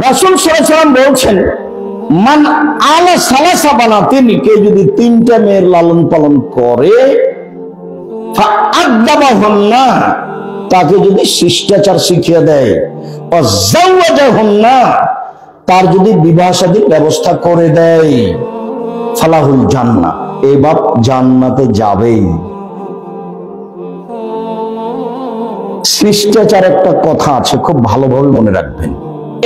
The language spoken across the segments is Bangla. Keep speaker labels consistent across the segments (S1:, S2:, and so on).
S1: রাসূল সাল্লাল্লাহু আলাইহি ওয়াসাল্লাম বলছেন, মান আলা সালাসা বানাতিন, কে যদি তিনটা মেয়ের লালন পালন করে, ফাআদাবাহুন্না, তাকে যদি শিষ্টাচার শিখিয়ে দেয়, ওয়াজাওয়াজাহুন্না, তার যদি বিবাহ শাদীর ব্যবস্থা করে দেয়, ফালাহুল জান্নাহ, এই বাপ জান্নাতে যাবেই। শিষ্টাচার একটা কথা আছে, খুব ভালোভাবে মনে রাখবেন।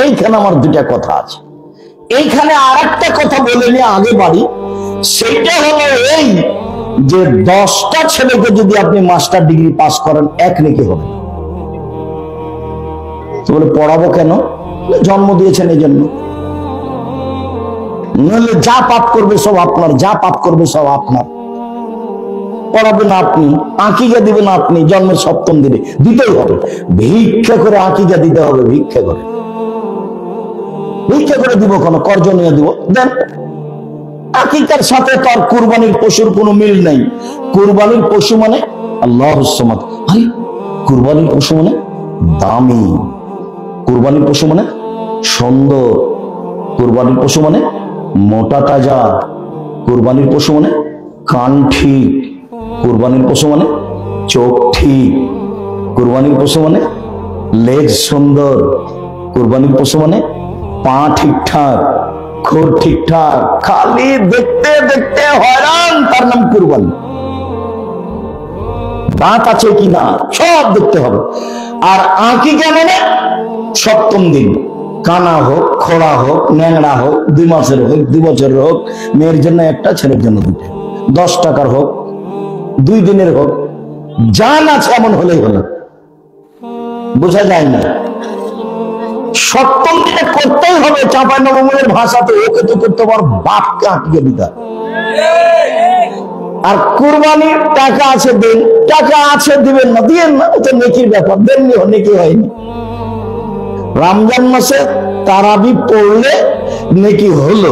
S1: এইখানে আমার দুটা কথা আছে, এইখানে আর একটা কথা বলে নিয়ে আগে বাড়ি। সেটা হলো এই যে 10টা ছেলেকে যদি আপনি মাস্টার ডিগ্রি পাস করেন, এক নেকি হবে। তো বলে পড়াবো কেন? জন্ম দিয়েছেন এই জন্য। নইলে যা পাপ করবে সব আপনার, যা পাপ করবে সব আপনার। পড়াবেন আপনি, আকিকা দিবেন আপনি, জন্মের 7ম দিনে দিতেই হবে। ভিক্ষা করে আকিকা দিতে হবে, ভিক্ষা করে। ভিক্ষা করে দিব কেন? কর্জ নিয়ে দিব, দেন। আকিকার সাথে তো আর কুরবানির পশুর কোনো মিল নাই। কুরবানির পশু মানে আল্লাহুস সামাদ। আরে কুরবানির পশু মানে দামি, কুরবানির পশু মানে সুন্দর, কুরবানির পশু মানে মোটা তাজা, কুরবানির পশু মানে কান ঠিক, কুরবানির পশু মানে চোখ ঠিক, কুরবানির পশু মানে লেজ সুন্দর, কুরবানির পশু মানে পা ঠিকঠাক, খুর ঠিকঠাক। খালি দেখতে দেখতে হয়রান, তার নাম কুরবানি। দাঁত আছে কিনা সব দেখতে হবে। আর আকিকা মানে 7ম দিন, কানা হোক, খোড়া হোক, ন্যাংড়া হোক, 2 মাসের হোক, 2 বছরের হোক, মেয়ের জন্য একটা, ছেলের জন্য 2টা, 10 টাকার হোক, 2 দিনের হোক, জান আছে এমন হলেই হলো। বোঝা যায় না? 7ম দিনে করতেই হবে। চাঁপাইনবাবগঞ্জের ভাষাতে ওকে তো করতে পার, বাপকে আটকে দিতে। আর কুরবানির টাকা আছে দেন, টাকা আছে দিবেন না, দিবেন না, ওটা নেকির ব্যাপার, দেননি নেকি হয়নি। রমজান মাসে তারাবি পড়লে নেকি হলো,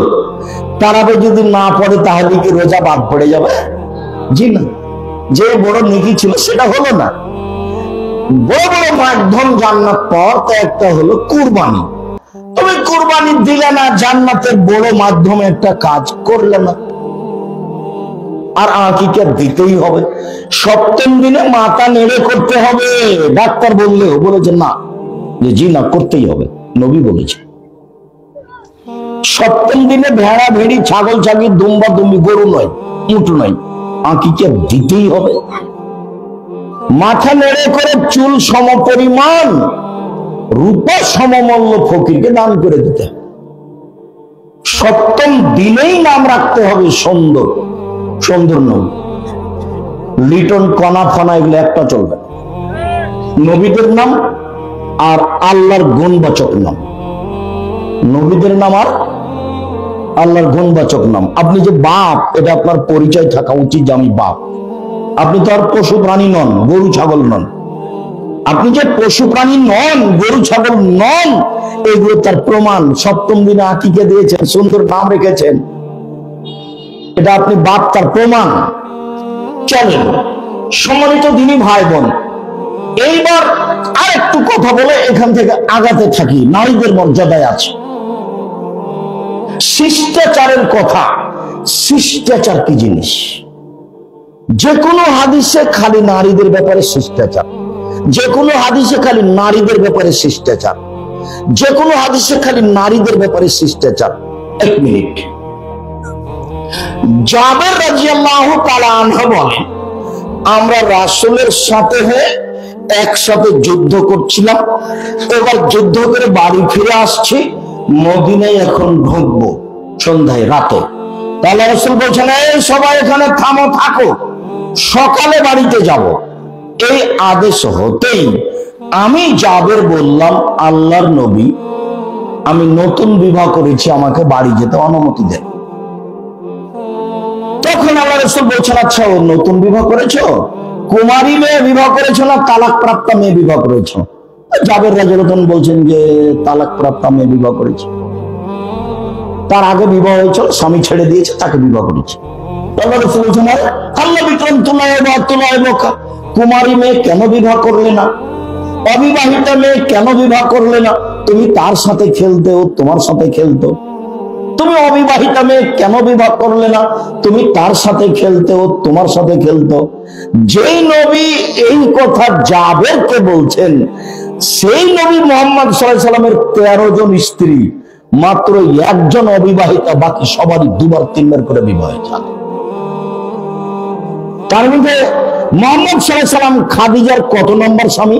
S1: তারাবি যদি না পড়ে তাহলে কি রোজা বাদ পড়ে যাবে? জি না, যে বড় নেকি ছিল সেটা হলো না। বড় বড় মাধ্যম জান্নাত পাওয়ার তো একটা হলো কুরবানি। তুমি কুরবানি দিলে না, জান্নাতের বড় মাধ্যমে একটা কাজ করলে না। আর আকিকা দিতেই হবে। 7ম দিনে মাথা নেড়ে করতে হবে। ডাক্তার বললেও বলেছে না, যে জি না, করতেই হবে, নবী বলেছে। 7ম দিনে ভেড়া ভেড়ি, ছাগল ছাগি, দুম্বা দুম্বি, গরু নয়, উট নয়, আকিকা দিতেই হবে। মাথা নেড়ে করে চুল সমপরিমাণ, রূপা সমমূল্য ফকিরকে দান করে দিতে হবে। 7ম দিনেই নাম রাখতে হবে সুন্দর, সুন্দর নাম। লিটন, কণা ফনা এগুলো একটা চলবে। নবীদের নাম আর আল্লাহর গুণবাচক নাম, নবীদের নাম আর আল্লাহর গুণবাচক নাম। আপনি যে বাপ, এটা আপনার পরিচয় থাকা উচিত যে আমি বাপ। আপনি তো আর পশু প্রাণী নন, গরু ছাগল নন। আপনি যে পশু প্রাণী নন, গরু ছাগল নন, এগুলো তার প্রমাণ। 7ম দিনে আকিকা দিয়েছেন, সুন্দর নাম রেখেছেন, এটা আপনি বাপ, তার প্রমাণ। চলেন সম্মানিত দিনী ভাই বোন, এইবার আর একটু কথা বলে এখান থেকে আগাতে থাকি। নারীদের মর্যাদায় আছে শিষ্টাচারের কথা। শিষ্টাচার কি জিনিস? যে কোনো হাদিসে খালি নারীদের ব্যাপারে শিষ্টাচার, যে কোনো হাদিসে খালি নারীদের ব্যাপারে শিষ্টাচার, যে কোনো হাদিসে খালি নারীদের ব্যাপারে শিষ্টাচার। 1 মিনিট। জাবের রাদিয়াল্লাহু তাআলা আনহু বলেন, আমরা রাসূলের সাথে একসাথে যুদ্ধ করছিলাম, এবার যুদ্ধ করে বাড়ি ফিরে আসছি, মদিনায় এখন ঢুকবো সন্ধ্যায়, রাতে। তাহলে রাসূল বলছেন, এই সবাই এখানে থামো, থাকো, সকালে বাড়িতে যাব। এই আদেশ হতেই আমি জাবের বললাম, আল্লাহর নবী, আমি নতুন বিবাহ করেছি, আমাকে বাড়ি যেতে অনুমতি দেন। তখন আল্লাহ রাসূল বলছেন, আচ্ছা, ও নতুন বিবাহ করেছো? কুমারী মেয়ে বিবাহ করেছো না তালাক প্রাপ্তা মেয়ে বিবাহ করেছো? জাবের রাদিয়াল্লাহু বলছেন যে তালাক প্রাপ্তা মেয়ে বিবাহ করেছে। তার আগে বিবাহ হয়েছিল, স্বামী ছেড়ে দিয়েছে, তাকে বিবাহ করেছে। আল্লাহ রাসূল বলছেন, আল্লাহ বিক্রম কুমারী মেয়ে কেন বিবাহ করলে না? অবিবাহিতা মেয়ে কেন বিবাহ করলে না? তুমি তার সাথে খেলতে, ও তোমার সাথে খেলতো। তুমি অবিবাহিতা মেয়ে কেন বিবাহ করলে না? তুমি তার সাথে খেলতে, ও তোমার সাথে খেলতো। যেই নবী এই কথা জাবেরকে বলছেন, সেই নবী মুহাম্মদ সাল্লাল্লাহু আলাইহি সাল্লামের 13 জন স্ত্রী, মাত্র একজন অবিবাহিতা, বাকি সবারই দুবার তিনবার করে বিবাহ হয়েছে। তার মধ্যে মুহাম্মদ সাল্লাল্লাহু আলাইহি সাল্লাম খাদিজার কত নম্বর স্বামী?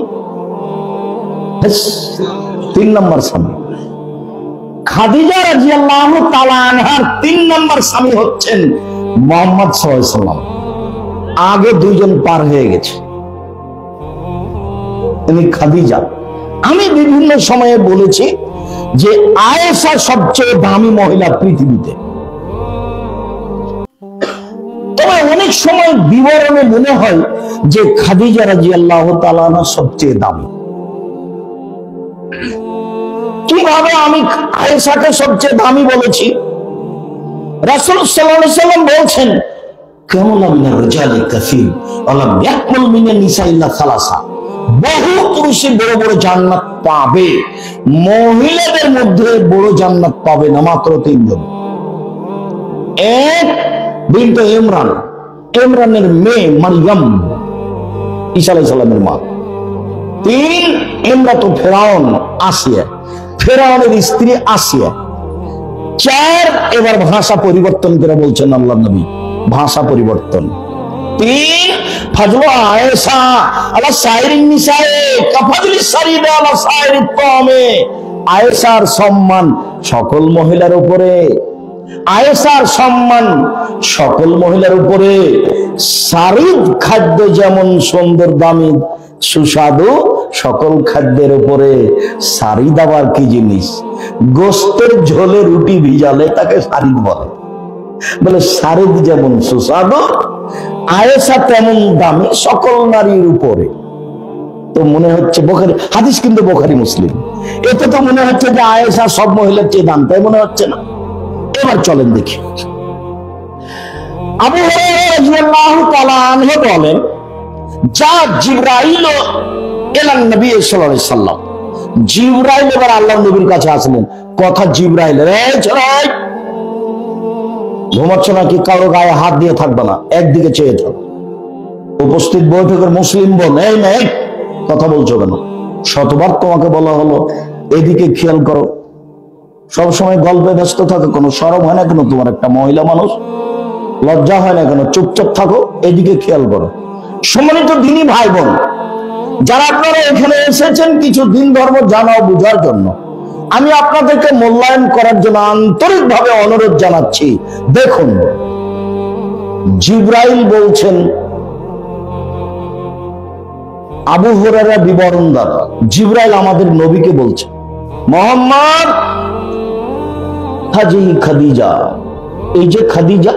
S1: 3 নম্বর স্বামী। খাদিজা রাদিয়াল্লাহু তাআলা আনহার 3 নম্বর স্বামী হচ্ছেন মুহাম্মদ সাল্লাল্লাহু আলাইহি সাল্লাম। আগে 2 জন পার হয়ে গেছে, তিনি খাদিজা। আমি বিভিন্ন সময়ে বলেছি যে আয়েশা সবচেয়ে দামি মহিলা পৃথিবীতে। তবে অনেক সময় বিবরণে মনে হয় যে খাদিজা রাদিয়াল্লাহু তাআলা আনহা সবচেয়ে দামি। কিভাবে আমি আয়েশাকে সবচেয়ে দামি বলেছি? রাসূল সাল্লাল্লাহু আলাইহি সাল্লাম বলছেন, কামুলা মিনার রিজালি কাসীর ওয়ালাম ইয়াকমুল মিনান নিসা ইল্লা সালাসা। বহু পুরুষে বড় বড় জান্নাত পাবে, মহিলাদের মধ্যে বড় জান্নাত পাবে না মাত্র 3 জন। এক, বিনতে ইমরান, ইমরানের মেয়ে মারইয়াম, ঈসা আলাইহিস সালামের মা। 3, ইমরাতু ফিরাউন, আসিয়া, ফিরাউনের স্ত্রী আসিয়া। 4, এবার ভাষা পরিবর্তন করে বলছেন আল্লাহর নবী, ভাষা পরিবর্তন। 3, ফাজলু আয়েশা আলা সাইরিন নিসায়ে কাফাজলি সারিদা আলা সাইরিত তামে। আয়েশার সম্মান সকল মহিলার উপরে, আয়েশার সম্মান সকল মহিলার উপরে। সারিদ খাদ্য যেমন সুন্দর, দামি, সুস্বাদু, সকল খাদ্যের উপরে সারিদ আবার কি জিনিস? গোস্তের ঝোলে রুটি ভিজালে তাকে সারিদ বলে। বলে সারিদ যেমন সুস্বাদু, আয়েশা তেমন দামি সকল নারীর উপরে। তো মনে হচ্ছে বুখারী হাদিস, কিন্তু বুখারী মুসলিম, এতে তো মনে হচ্ছে যে আয়েশা সব মহিলার চেয়ে দাম, তাই মনে হচ্ছে না? এবার চলেন দেখি। আবু হুরায়রা রাদিয়াল্লাহু তাআলা আনহু বলেন, যা জিবরাইল ইলান নবী সাল্লাল্লাহু আলাইহি সাল্লাম। জিবরাইল এবার আল্লাহর নবীর কাছে আসলেন। কথা জিবরাইল, এই ছড়াই, ঘুমাচ্ছ নাকি? কারো গায়ে হাত দিয়ে থাকবে না, একদিকে চেয়ে থাকো। উপস্থিত বৈঠকের মুসলিম বোন, এই না, কথা বলছো কেন? শতবার তোমাকে বলা হলো এদিকে খেয়াল করো। সবসময় গল্পে ব্যস্ত থাকো, কোনো শরম হয় না কেন? তোমার একটা মহিলা মানুষ, লজ্জা হয় না কেন? চুপচাপ থাকো, এদিকে খেয়াল করো। সম্মানিত দিনী ভাই বোন, যারা আপনারা এখানে এসেছেন কিছু দিন ধর্ম জানা ও বুঝার জন্য, আমি আপনাদেরকে মূল্যায়ন করার জন্য আন্তরিকভাবে অনুরোধ জানাচ্ছি। দেখুন, জিবরাইল বলছেন, আবু হুরায়রা বিবরণ দ্বারা জিবরাইল আমাদের নবীকে বলছে, মুহাম্মদ, হাজি খাদিজা, এই যে খাদিজা,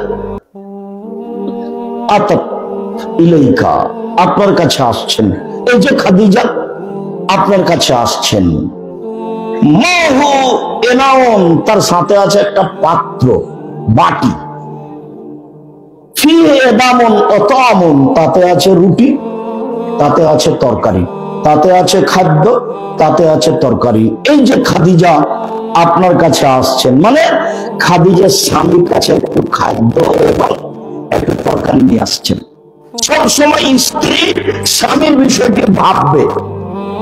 S1: আতাত ইলাইকা, আপনার কাছে আসছেন। এই যে খাদিজা আপনার কাছে আসছেন। মাহু এনাউন, তার সাথে আছে একটা পাত্র, বাটি। ফিহে এদামুন ওয়া তা'মুন, তাতে আছে রুটি, তাতে আছে তরকারি, তাতে আছে খাদ্য, তাতে আছে তরকারি। এই যে খাদিজা আপনার কাছে আসছেন, মানে খাদিজার স্বামীর কাছে একটু খাদ্য এবং একটু তরকারি নিয়ে আসছেন। সবসময় স্ত্রী স্বামীর বিষয়টি ভাববে,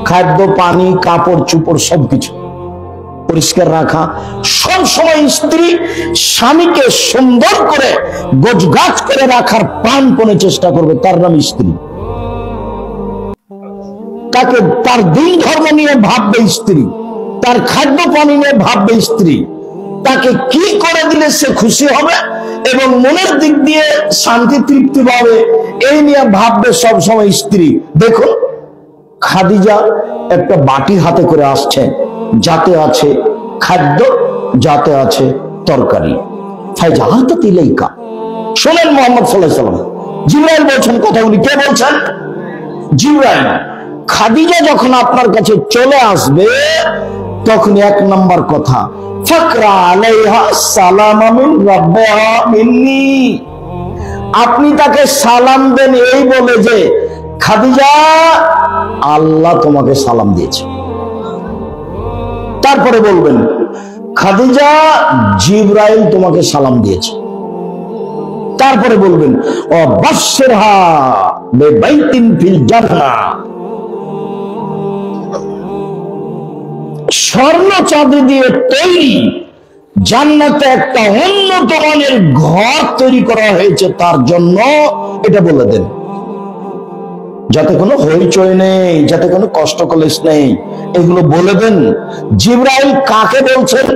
S1: খাদ্য, পানি, কাপড় চোপড় সবকিছু পরিষ্কার রাখা। সব সময় স্ত্রী স্বামীকে সুন্দর করে গোছগাছ করে রাখার প্রাণপণে চেষ্টা করবে, তার নাম স্ত্রী। তাকে তার দিন ধর্ম নিয়ে ভাববে স্ত্রী, তার খাদ্য পানি নিয়ে ভাববে স্ত্রী, তাকে কি করে দিলে সে খুশি হবে এবং মনের দিক দিয়ে শান্তি তৃপ্তি পাবে, এই নিয়ে ভাববে সব সময় স্ত্রী। দেখুন, খাদিজা একটা বাটি হাতে করে আসছে, যাতে আছে খাদ্য, যাতে আছে তরকারি। ফাইজাহাতাত ইলাইকা, শোনেন মুহাম্মদ সাল্লাল্লাহু আলাইহি ওয়াসাল্লাম, জিবরাইল বলছেন কথাগুলি। কে বলছেন? জিবরাইল। খাদিজা যখন আপনার কাছে চলে আসবে, তখন 1 নম্বর কথা, ফাকরা আলাইহা সালাম মিন রাব্বিহা মিন্নি। আপনি তাকে সালাম দেন এই বলে যে, খাদিজা আল্লাহ তোমাকে সালাম দিয়েছে। তারপরে বলবেন খাদিজা জিবরাইল তোমাকে সালাম দিয়েছে। তারপরে বলবেন ও বাশশিরহা বিবাইতিন ফিল জান্নাহ, স্বর্ণ চাঁদি দিয়ে তৈরি জান্নাতে একটা উন্নত মানের ঘর তৈরি করা হয়েছে তার জন্য, এটা বলে দেন, যাতে কোনো হইচই নেই, যাতে কোনো কষ্ট কলেশ নেই, এগুলো বলে দেন। জিবরাইল কাকে বলছেন?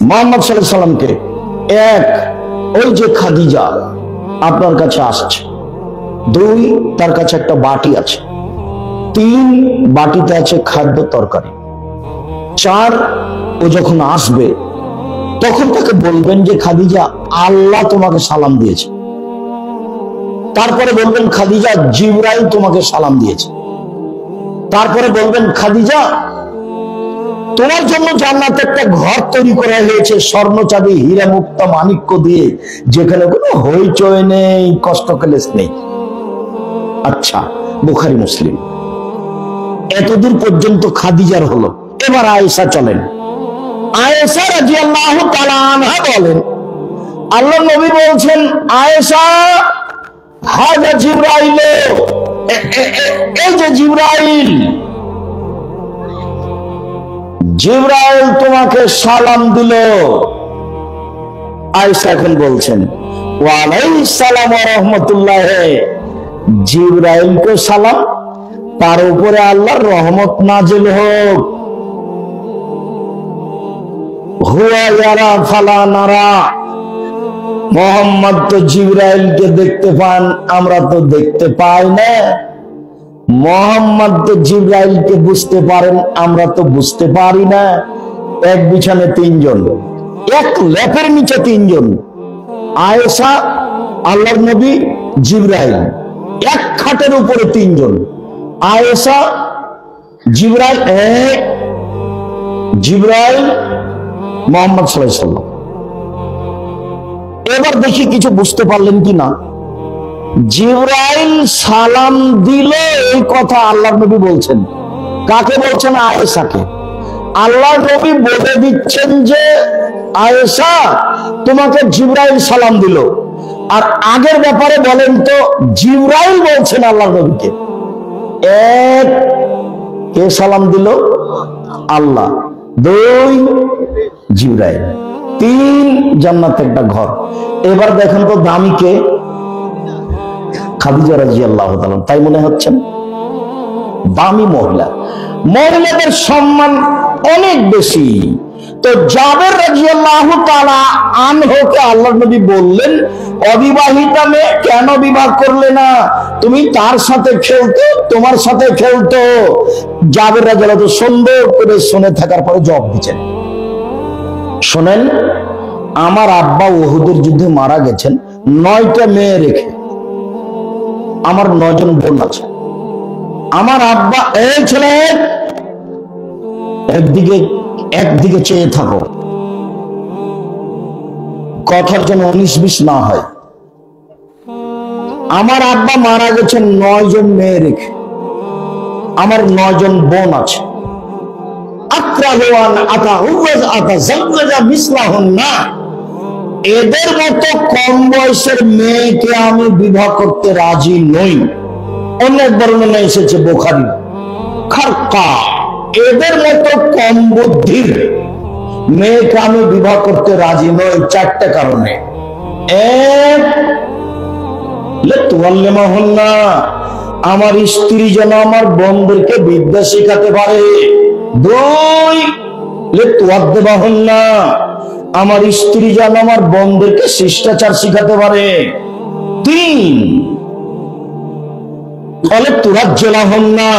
S1: মুহাম্মদ সাল্লাল্লাহু আলাইহি সাল্লামকে। এক, ওই যে খাদিজা আপনার কাছে আসছে। দুই, তার কাছে একটা বাটি আছে। তিন, বাটিতে আছে খাদ্য তরকারি। চার, ও যখন আসবে তখন তাকে বলবেন যে খাদিজা আল্লাহ তোমাকে সালাম দিয়েছে। তারপরে বলবেন খাদিজা জিবরাইল তোমাকে সালাম দিয়েছে। তারপরে বলবেন খাদিজা তোমার জন্য জান্নাতে একটা ঘর তৈরি করা হয়েছে স্বর্ণ চাঁদি হীরা মুক্তা মাণিক্য দিয়ে, যেখানে কোনো হইচই নেই, কষ্ট ক্লেশ নেই। আচ্ছা, বুখারী মুসলিম। এতদূর পর্যন্ত খাদিজার হলো। এবার আয়েশা চলেন। আয়েশা রাদিয়াল্লাহু তাআলা আনহা বলেন, আল্লাহর নবী বলছেন আয়েশা হাজা জিবরাইল, এই যে জিবরাইল, জিবরাইল তোমাকে সালাম দিল। আয়েশা এখন বলছেন ওয়া আলাইহিস সালাম ওয়া রাহমাতুল্লাহ, জিবরাইলকে সালাম, তার উপরে আল্লাহর রহমত নাজিল হোক। হুয়া ইয়ারা ফালা নারা, মুহাম্মদ তো জিবরাইলকে দেখতে পান, আমরা তো দেখতে পাই না। মুহাম্মদ তো জিবরাইলকে বুঝতে পারেন, আমরা তো বুঝতে পারি না। এক বিছানে তিনজন, এক লেপের নিচে তিনজন, আয়েশা, আল্লাহর নবী, জিবরাইল। এক খাটের উপরে তিনজন, আয়েশা, জিবরাইল, জিবরাইল, মুহাম্মদ সাল্লাল্লাহু আলাইহি ওয়াসাল্লাম। এবার দেখি কিছু বুঝতে পারলেন কিনা। জিবরাইল সালাম দিল, এই কথা আল্লাহর নবী বলছেন। কাকে বলছেন? আয়েশাকে। আল্লাহর নবী বলে দিচ্ছেন যে আয়েশা তোমাকে জিবরাইল সালাম দিল। আর আগের ব্যাপারে বলেন তো, জিবরাইল বলছেন আল্লাহর নবীকে। এক, কে সালাম দিল? আল্লাহ। দুই, জিবরাইল। তিন, জান্নাতে একটা ঘর। এবার দেখেন তো দামি কে? খাদিজা রাদিয়াল্লাহু তাআলা। তাই মনে হচ্ছেন দামি মহিলা, মহিলাদের সম্মান অনেক বেশি। তো জাবের রাদিয়াল্লাহু তাআলা আনহুকে আল্লাহর নবী বললেন, অবিবাহিতা মেয়ে কেন বিবাহ করলে না? তুমি তার সাথে খেলতো, তোমার সাথে খেলতো। জাবের রাদিয়াল্লাহু তাআলা সুন্দর করে শুনে থাকার পরে জবাব দিচ্ছেন, শোনেন, আমার আব্বা উহুদের যুদ্ধে মারা গেছেন 9টা মেয়ে রেখে, আমার 9 জন বোন আছে। আমার আব্বা, এই ছেলে একদিকে চেয়ে থাকো, কথার জন্য 19-20 না হয়। আমার আব্বা মারা গেছেন 9 জন মেয়ে রেখে, আমার 9 জন বোন আছে। এদের মতো কম বয়সের মেয়েকে আমি বিবাহ করতে রাজি নই। অনেক বর্ণনা এসেছে বুখারী। খারকা, এদের মতো কম বুদ্ধির মেয়েকে আমি বিবাহ করতে রাজি নই 4টে কারণে। এক, লিতুআল্লিমাহুন্না, আমার স্ত্রী যেন আমার বোনদেরকে বিদ্যা শেখাতে পারে। দুই, লিতুআদ্দিবাহুন্না, আমার স্ত্রী যেন আমার বোনদেরকে শিষ্টাচার শিখাতে পারে। তিন, ফলে তুরাজ্জালাহুন্না,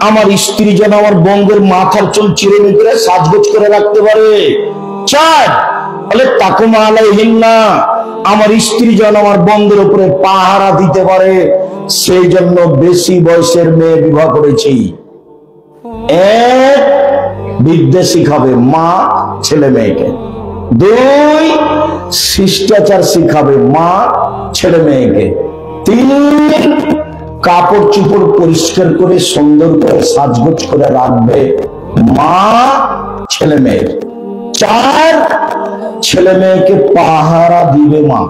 S1: আমার স্ত্রী যেন আমার বোনদের মাথার চুল চিরুনি করে সাজগোজ করে রাখতে পারে। চার, ফলে তাকুমা আলাইহিন্না, আমার স্ত্রী যেন আমার বোনদের উপরে পাহারা দিতে পারে। সেই জন্য বেশি বয়সের মেয়ে বিবাহ করেছি। এক, বিদ্যা শিখাবে মা ছেলে মেয়েকে। দুই, শিষ্টাচার শিখাবে মা ছেলে মেয়েকে। তিন, কাপড় চোপড় পরিষ্কার করে সুন্দর করে সাজগোজ করে রাখবে মা ছেলে মেয়ের। 4, ছেলে মেয়েকে পাহারা দিবে মা।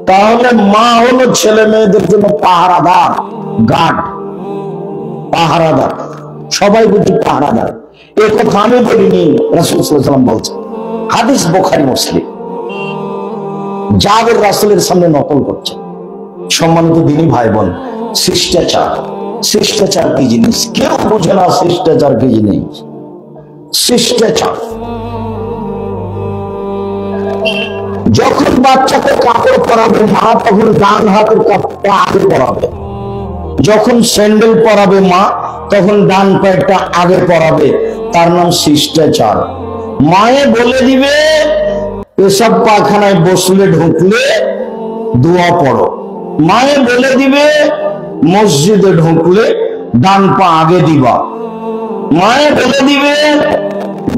S1: তাহলে মা হলো ছেলে মেয়েদের জন্য পাহারাদার, গার্ড, পাহারাদার। সবাই বুঝি পাহারাদার, এ কথা আমি বলিনি, রাসূল সাল্লাল্লাহু আলাইহি ওয়াসাল্লাম বলছেন। হাদিস বুখারী মুসলিম। জাবের রাসূলের সামনে নকল করছে। সম্মানিত দিনী ভাই বোন, শিষ্টাচার, শিষ্টাচার কি জিনিস কেউ বোঝে না। শিষ্টাচার কি জিনিস? শিষ্টাচার, যখন বাচ্চাকে কাপড় পরাবে মা তখন ডান হাতের কাপড়টা আগে পরাবে। যখন স্যান্ডেল পরাবে মা তখন ডান পায়েরটা আগে পরাবে। তার নাম শিষ্টাচার। মায়ে বলে দিবে পেশাব পায়খানায় বসলে ঢুকলে দোয়া পড়ো। মায়ে বলে দিবে মসজিদে ঢুকলে ডান পা আগে দিবা। মায়ে বলে দিবে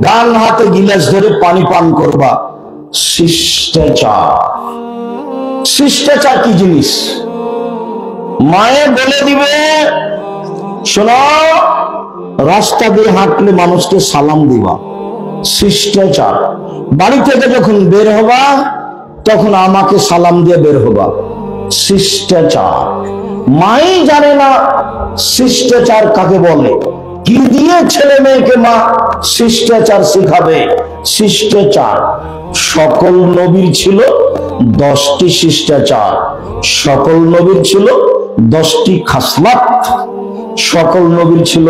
S1: ডান হাতে গিলাস ধরে পানি পান করবা। শিষ্টাচার, শিষ্টাচার কি জিনিস? মায়ে বলে দিবে শোনো রাস্তা দিয়ে হাঁটলে মানুষকে সালাম দিবা। শিষ্টাচার। বাড়ি থেকে যখন বের হবা তখন আমাকে সালাম দিয়ে বের হবা। শিষ্টাচার। মাই জানে না শিষ্টাচার কাকে বলে। কি দিয়ে ছেলে মেয়েকে মা শিষ্টাচার শিখাবে? শিষ্টাচার। সকল নবীর ছিল 10টি শিষ্টাচার, সকল নবীর ছিল 10টি খাসলাত, সকল নবীর ছিল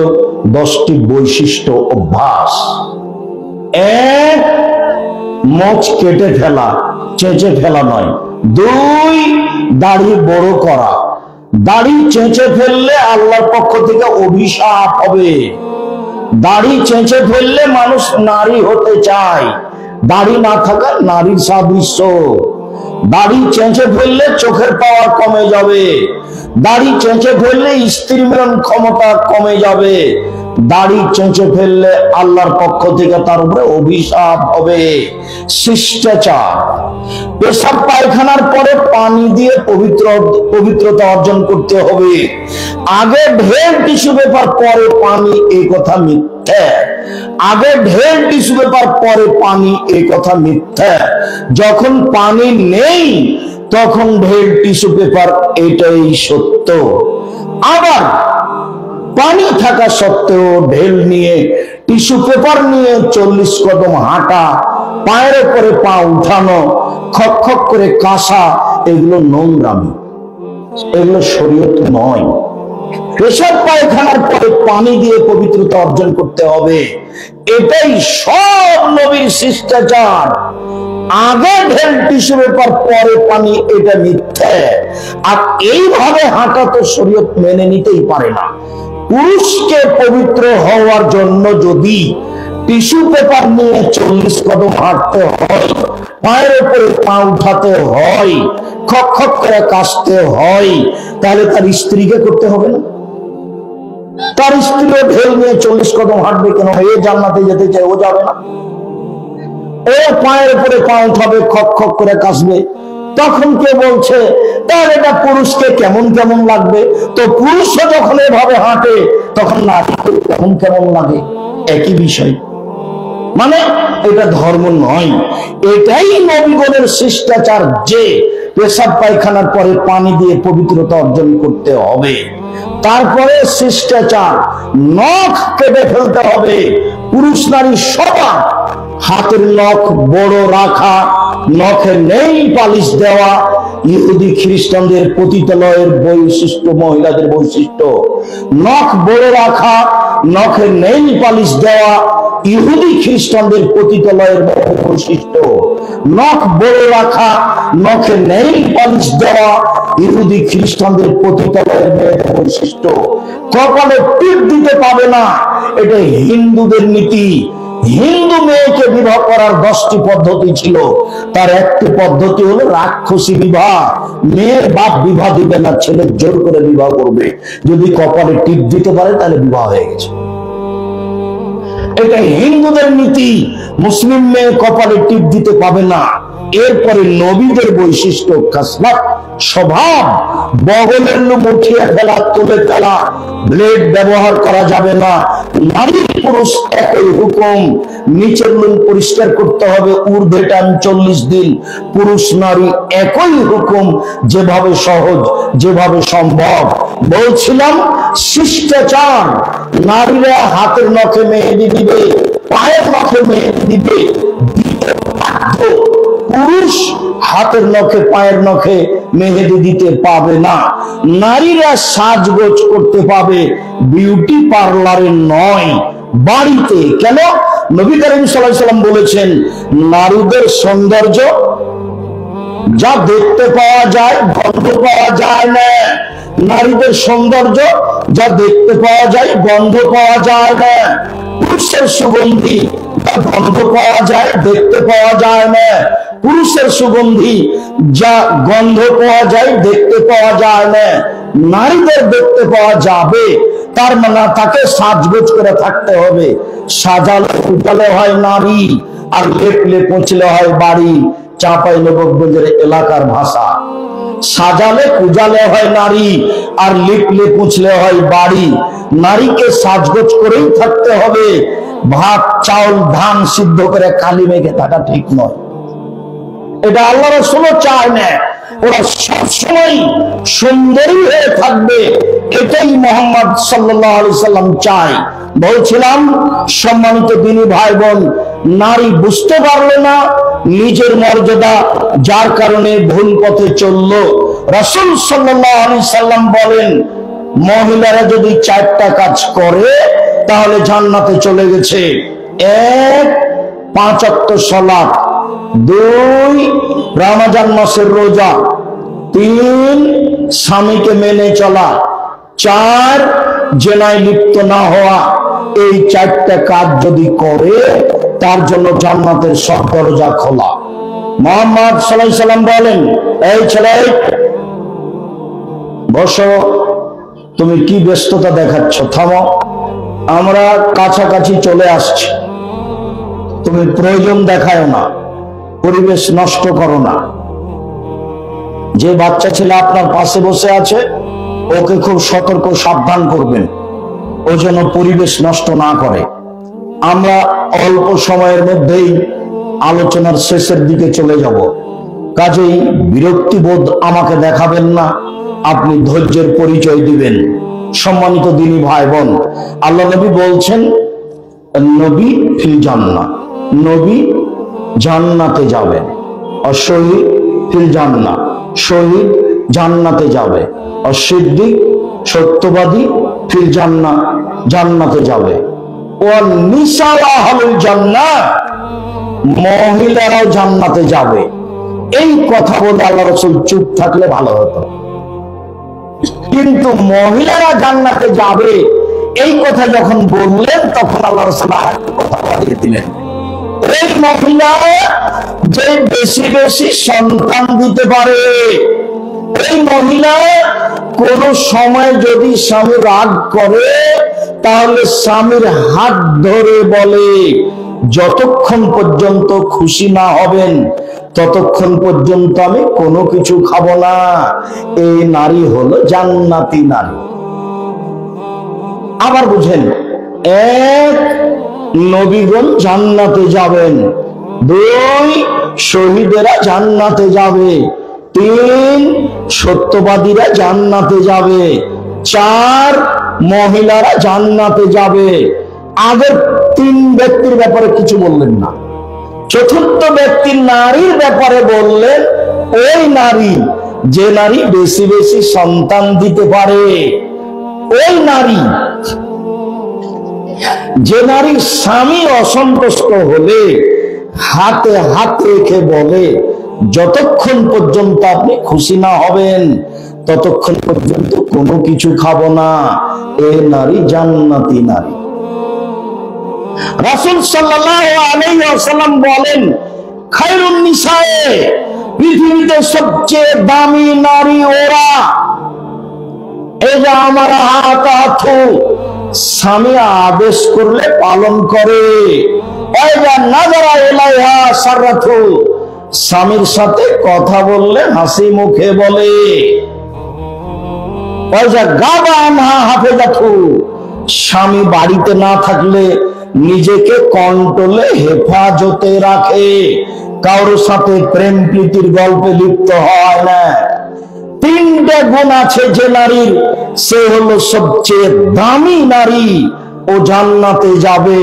S1: 10টি বৈশিষ্ট্য, অভ্যাস। 1, মোচ কেটে ফেলা, চেঁচে ফেলা নয়। 2, দাড়ি বড় করা। দাড়ি চেঁচে ফেললে আল্লাহর পক্ষ থেকে অভিশাপ হবে। দাড়ি চেঁচে ফেললে মানুষ নারী হতে চায়, দাড়ি না থাকা নারীর সাদৃশ্য। দাড়ি চেঁচে ফেললে চোখের পাওয়ার কমে যাবে। দাড়ি চেঁচে ফেললে স্ত্রী মিলন ক্ষমতা কমে যাবে। দাড়ি চেঁচে ফেললে আল্লাহর পক্ষ থেকে তার উপরে অভিশাপ হবে। শিষ্টাচার। পেশাব পায়খানার পরে পানি দিয়ে পবিত্রতা অর্জন করতে হবে। আগে ঢের টিস্যু পেপার পরে পানি, এই কথা মিথ্যা। আগে ঢের টিস্যু পেপার পরে পানি, এই কথা মিথ্যা। যখন পানি নেই তখন ঢের টিস্যু পেপার, এটাই সত্য। আবার পানি থাকা সত্ত্বেও ঢেল নিয়ে টিস্যু পেপার নিয়ে 40 কদম হাঁটা, পায়ের উপরে পা উঠানো, খক খক করে কাশা, এগুলো নোংরামি, এগুলো শরীয়ত নয়। পেশাব পায়খানার পরে পানি দিয়ে পবিত্রতা অর্জন করতে হবে, এটাই সব নবীর শিষ্টাচার। আগে ঢেল টিস্যু পেপার পরে পানি, এটা মিথ্যা। আর এইভাবে হাঁটা তো শরীয়ত মেনে নিতেই পারে না। পুরুষকে পবিত্র হওয়ার জন্য যদি টিস্যু পেপার নিয়ে 40 কদম হাঁটতে হয়, পায়ের উপরে পা উঠাতে হয়, খক খক করে কাশতে হয়, তাহলে তার স্ত্রীকে করতে হবে না? তার স্ত্রীও ঢেল নিয়ে 40 কদম হাঁটবে কেন? এ জান্নাতে যেতে চায়, ও যাবে না? ও পায়ের উপরে পা উঠাবে, খক খক করে কাশবে। তখন কে বলছে তার এটা পুরুষকে কেমন কেমন লাগবে? তো পুরুষও যখন এভাবে হাঁটে তখন নারীকে কেমন কেমন লাগে, একই বিষয়। মানে এটা ধর্ম নয়, এটাই নবীগণের শিষ্টাচার যে পেশাব পায়খানার পরে পানি দিয়ে পবিত্রতা অর্জন করতে হবে। তারপরে শিষ্টাচার, নখ কেটে ফেলতে হবে। পুরুষ নারী সবার হাতের নখ বড় রাখা, নখে নেই পালিশ দেওয়া ইহুদি খ্রিস্টানদের পতিতালয়ের বৈশিষ্ট্য, মহিলাদের বৈশিষ্ট্য। নখ বড় রাখা, নখে নেই পালিশ দেওয়া ইহুদি খ্রিস্টানদের পতিতালয়ের বৈশিষ্ট্য। নখ বড় রাখা, নখে নেই পালিশ দেওয়া ইহুদি খ্রিস্টানদের পতিতালয়ের বৈশিষ্ট্য। কপালে টিপ দিতে পাবে না, এটা হিন্দুদের নীতি। হিন্দু মেয়েকে বিবাহ করার 10টি পদ্ধতি ছিল, তার একটি পদ্ধতি হলো রাক্ষসী বিবাহ। মেয়ের বাপ বিবাহ দিবে না, ছেলে জোর করে বিবাহ করবে। যদি কপালে টিপ দিতে পারে তাহলে বিবাহ হয়ে গেছে। এটা হিন্দুদের নীতি। মুসলিম মেয়ে কপালে টিপ দিতে পাবে না। এরপরে নবীদের বৈশিষ্ট্য, খাসলাত, স্বভাব, বগলের লোম উঠিয়ে ফেলা, তুলে ফেলা, ব্লেড ব্যবহার করা যাবে না। নারী পুরুষ একই হুকুম, নিচের লোম পরিষ্কার করতে হবে ঊর্ধ্বে টান 40 দিন। পুরুষ নারী একই হুকুম, যেভাবে সহজ, যেভাবে সম্ভব। বলছিলাম শিষ্টাচার, নারীরা হাতের নখে মেহেদি দিবে, পায়ের নখে মেহেদি দিবে, পুরুষ হাতের নখে পায়ের নখে মেহেদি দিতে পাবে না। নারীরা সাজগোজ করতে পাবে, বিউটি পার্লারে নয়, বাড়িতে। কেন? নবী করিম সাল্লাল্লাহু আলাইহি ওয়াসাল্লাম বলেছেন, নারীদের সৌন্দর্য যা দেখতে পাওয়া যায়, গন্ধ পাওয়া যায় না। নারীদের সৌন্দর্য যা দেখতে পাওয়া যায়, গন্ধ পাওয়া যায় না। পুরুষের সুগন্ধি যা গন্ধ পাওয়া যায়, দেখতে পাওয়া যায় না। পুরুষের সুগন্ধি যা গন্ধ পাওয়া যায়, দেখতে পাওয়া যায় না। নারীদের দেখতে পাওয়া যাবে, তার মানে তাকে সাজগোজ করে থাকতে হবে। সাজালে উঠালে হয় নারী, আর লেপলে পৌঁছলে হয় বাড়ি। চাঁপাইনবাবগঞ্জের এলাকার ভাষা। সাজালে কুজালে হয় নারী, আর লিপলে পুছলে হয় বাড়ি। নারীকে সাজগোজ করেই থাকতে হবে। ভাত চাউল ধান সিদ্ধ করে কালি মেঘে থাকা ঠিক নয়, এটা আল্লাহ রাসূলও চায় না। ওরা সবসময় সুন্দরী হয়ে থাকবে, এটাই মুহাম্মদ সাল্লাল্লাহু আলাইহি সাল্লাম চায়। বলছিলাম সম্মানিত দিনী ভাই বোন, নারী বুঝতে পারলো না নিজের মর্যাদা, যার কারণে ভুল পথে চললো। রাসূল সাল্লাল্লাহু আলাইহি সাল্লাম বলেন, মহিলারা যদি 4টা কাজ করে তাহলে জান্নাতে চলে গেছে। 1, 5 ওয়াক্ত সালাত, 2, রমজান মাসের রোজা, 3, স্বামীকে মেনে চলা, 4, জেনায় লিপ্ত না হওয়া। এই 4টা কাজ যদি করে, তার জন্য জান্নাতের সব দরজা খোলা। মুহাম্মদ সাল্লাল্লাহু আলাইহি সাল্লাম বলেন, এই ছেলে বসো, তুমি কি ব্যস্ততা দেখাচ্ছ? থামো, আমরা কাছাকাছি চলে আসছি। তুমি প্রয়োজন দেখায় না, পরিবেশ নষ্ট করো না। যে বাচ্চা ছেলে আপনার পাশে বসে আছে, ওকে খুব সতর্ক সাবধান করবেন, ও যেন পরিবেশ নষ্ট না করে। আমরা অল্প সময়ের মধ্যেই আলোচনার শেষের দিকে চলে যাব, কাজেই বিরক্তিবোধ আমাকে দেখাবেন না, আপনি ধৈর্যের পরিচয় দিবেন। সম্মানিত দিনী ভাই বোন, আল্লাহ নবী বলছেন, নবী ফিল জান্নাহ, নবী জান্নাতে যাবেন। অশহীদ ফিল জান্নাহ, শহীদ জান্নাতে যাবে। অসিদ্দিক সত্যবাদী ফিল জান্নাহ, জান্নাতে যাবে। ওয়ান নিসা আহলুল জান্নাহ, মহিলারাও জান্নাতে যাবে। এই কথা বলে আল্লাহ রাসূল চুপ থাকলে ভালো হতো, কিন্তু মহিলারা জান্নাতে যাবে এই কথা যখন বললেন, তখন আল্লাহ রাসূল কথা বাড়িয়ে দিলেন। এই মহিলা যে বেশি বেশি সন্তান দিতে পারে, এই মহিলা কোন সময় যদি স্বামী রাগ করে, তাহলে স্বামীর হাত ধরে বলে, যতক্ষণ পর্যন্ত খুশি না হবেন ততক্ষণ পর্যন্ত আমি কোনো কিছু খাবো না। এই নারী হলো জান্নাতি নারী। আবার বুঝেন, 1, নবীগণ জান্নাতে যাবেন, 2, শহীদেরা জান্নাতে যাবে, 3, সত্যবাদীরা জান্নাতে যাবে, 4, মহিলারা জান্নাতে যাবে। আগের 3 ব্যক্তির ব্যাপারে কিছু বললেন না। চতুর্থ ব্যক্তি নারীর ব্যাপারে বললেন, ওই নারী যে নারী বেশি বেশি সন্তান দিতে পারে, ওই নারী যে নারী স্বামী অসন্তুষ্ট হলে হাতে হাত রেখে বলে, যতক্ষণ পর্যন্ত আপনি খুশি না হবেন ততক্ষণ পর্যন্ত কোনো কিছু খাবো না, এই নারী জান্নাতি নারী। রাসূল সাল্লাল্লাহু আলাইহি ওয়াসাল্লাম বলেন, খায়রুন নিসায়ে, পৃথিবীতে সবচেয়ে দামি নারী ওরা। এই যে আমার হাত, স্বামী আদেশ করলে পালন করে। স্বামীর সাথে কথা বললে হাসি মুখে বলে। স্বামী বাড়িতে না থাকলে নিজেকে কন্ট্রোলে হেফাজতে রাখে, কারোর সাথে প্রেম প্রীতির গল্পে লিপ্ত হয় না। তিনটে গুণ আছে যে নারীর, সে হলো সবচেয়ে দামি নারী, ও জান্নাতে যাবে।